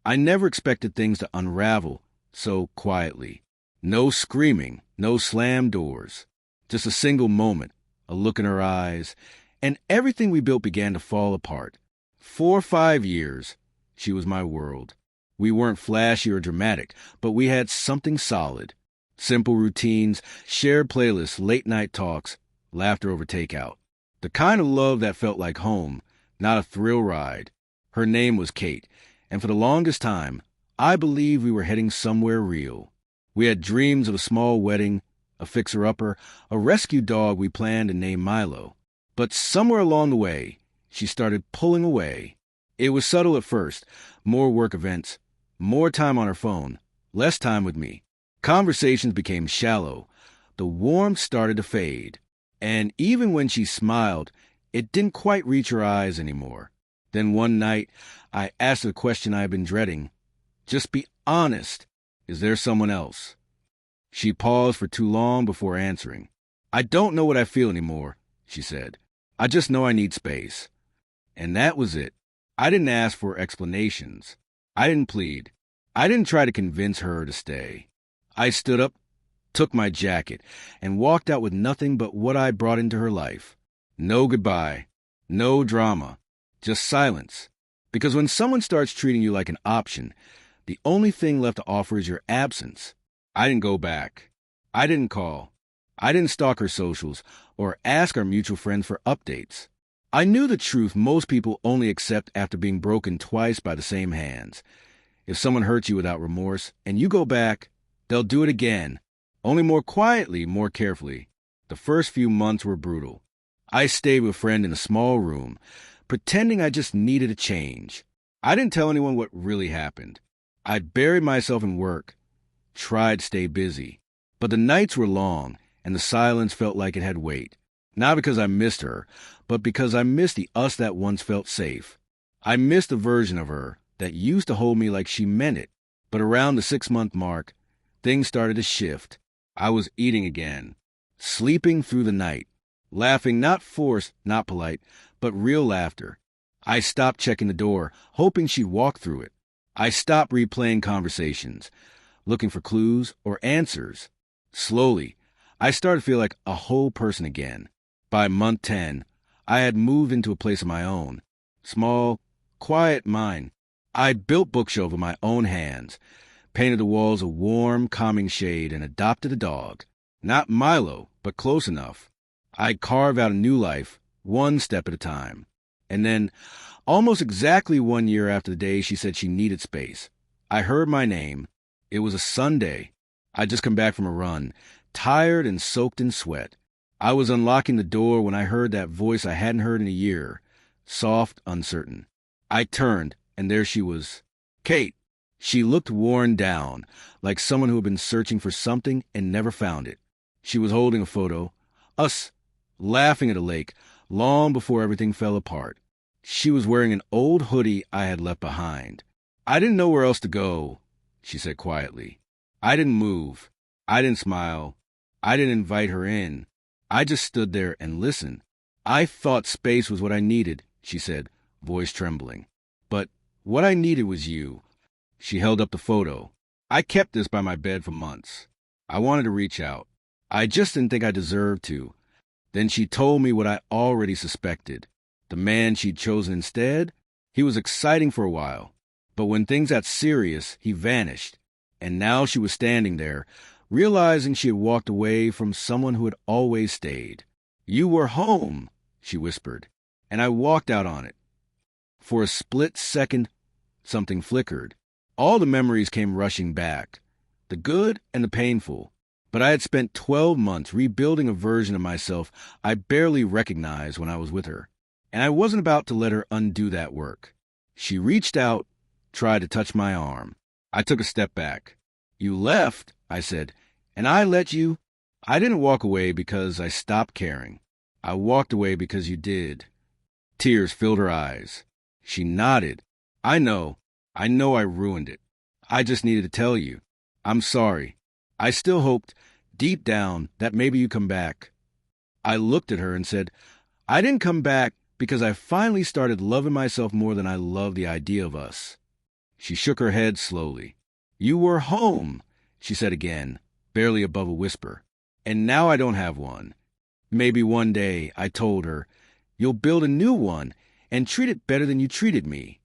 I never expected things to unravel so quietly. No screaming, no slammed doors. Just a single moment, a look in her eyes, and everything we built began to fall apart. 4 or 5 years, she was my world. We weren't flashy or dramatic, but we had something solid. Simple routines, shared playlists, late-night talks, laughter over takeout. The kind of love that felt like home, not a thrill ride. Her name was Kate, and for the longest time, I believed we were heading somewhere real. We had dreams of a small wedding, a fixer-upper, a rescue dog we planned to name Milo. But somewhere along the way, she started pulling away. It was subtle at first, more work events, more time on her phone, less time with me. Conversations became shallow. The warmth started to fade. And even when she smiled, it didn't quite reach her eyes anymore. Then one night, I asked her the question I had been dreading. Just be honest. Is there someone else? She paused for too long before answering. I don't know what I feel anymore, she said. I just know I need space. And that was it. I didn't ask for explanations. I didn't plead. I didn't try to convince her to stay. I stood up, took my jacket, and walked out with nothing but what I brought into her life. No goodbye. No drama. Just silence. Because when someone starts treating you like an option, the only thing left to offer is your absence. I didn't go back. I didn't call. I didn't stalk her socials or ask our mutual friends for updates. I knew the truth most people only accept after being broken twice by the same hands. If someone hurts you without remorse and you go back, they'll do it again, only more quietly, more carefully. The first few months were brutal. I stayed with a friend in a small room, pretending I just needed a change. I didn't tell anyone what really happened. I buried myself in work, tried to stay busy. But the nights were long, and the silence felt like it had weight. Not because I missed her, but because I missed the us that once felt safe. I missed a version of her that used to hold me like she meant it. But around the 6-month mark, things started to shift. I was eating again, sleeping through the night, laughing not forced, not polite, but real laughter. I stopped checking the door, hoping she'd walk through it. I stopped replaying conversations, looking for clues or answers. Slowly, I started to feel like a whole person again. By month 10, I had moved into a place of my own. Small, quiet mine. I'd built bookshelves with my own hands, painted the walls a warm, calming shade, and adopted a dog. Not Milo, but close enough. I'd carve out a new life, one step at a time. And then, almost exactly 1 year after the day she said she needed space, I heard my name. It was a Sunday. I'd just come back from a run, tired and soaked in sweat. I was unlocking the door when I heard that voice I hadn't heard in a year, soft, uncertain. I turned, and there she was. Kate. She looked worn down, like someone who had been searching for something and never found it. She was holding a photo, us, laughing at a lake, long before everything fell apart. She was wearing an old hoodie I had left behind. I didn't know where else to go, she said quietly. I didn't move. I didn't smile. I didn't invite her in. I just stood there and listened. I thought space was what I needed, she said, voice trembling. But what I needed was you. She held up the photo. I kept this by my bed for months. I wanted to reach out. I just didn't think I deserved to. Then she told me what I already suspected. The man she'd chosen instead, he was exciting for a while. But when things got serious, he vanished. And now she was standing there, realizing she had walked away from someone who had always stayed. You were home, she whispered, and I walked out on it. For a split second, something flickered. All the memories came rushing back, the good and the painful. But I had spent 12 months rebuilding a version of myself I barely recognized when I was with her. And I wasn't about to let her undo that work. She reached out, tried to touch my arm. I took a step back. You left, I said, and I let you. I didn't walk away because I stopped caring. I walked away because you did. Tears filled her eyes. She nodded. I know I ruined it. I just needed to tell you. I'm sorry. I still hoped, deep down, that maybe you'd come back. I looked at her and said, I didn't come back because I finally started loving myself more than I loved the idea of us. She shook her head slowly. You were home, she said again, barely above a whisper. And now I don't have one. Maybe one day, I told her, you'll build a new one and treat it better than you treated me.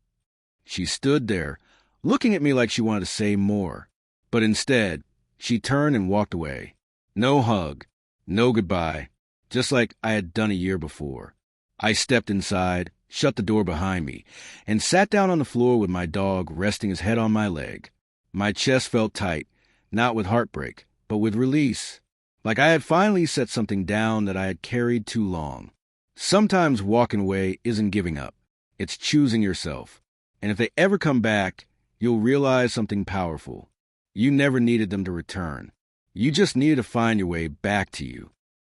She stood there, looking at me like she wanted to say more. But instead, she turned and walked away. No hug, no goodbye, just like I had done a year before. I stepped inside, shut the door behind me, and sat down on the floor with my dog resting his head on my leg. My chest felt tight, not with heartbreak, but with release. Like I had finally set something down that I had carried too long. Sometimes walking away isn't giving up. It's choosing yourself. And if they ever come back, you'll realize something powerful. You never needed them to return. You just needed to find your way back to you.